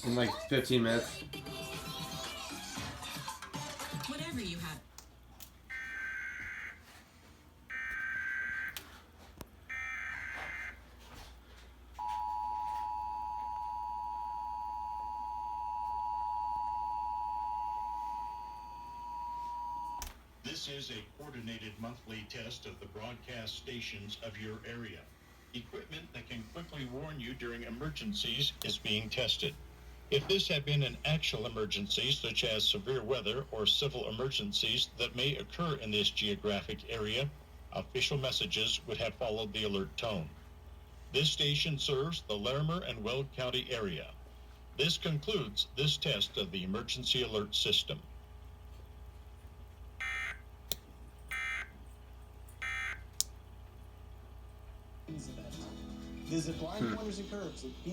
in like 15 minutes. Whatever you have. This is a coordinated monthly test of the broadcast stations of your area. Equipment that can quickly warn you during emergencies is being tested. If this had been an actual emergency, such as severe weather or civil emergencies that may occur in this geographic area, official messages would have followed the alert tone. This station serves the Larimer and Weld County area. This concludes this test of the emergency alert system. Visit blind corners and curbs at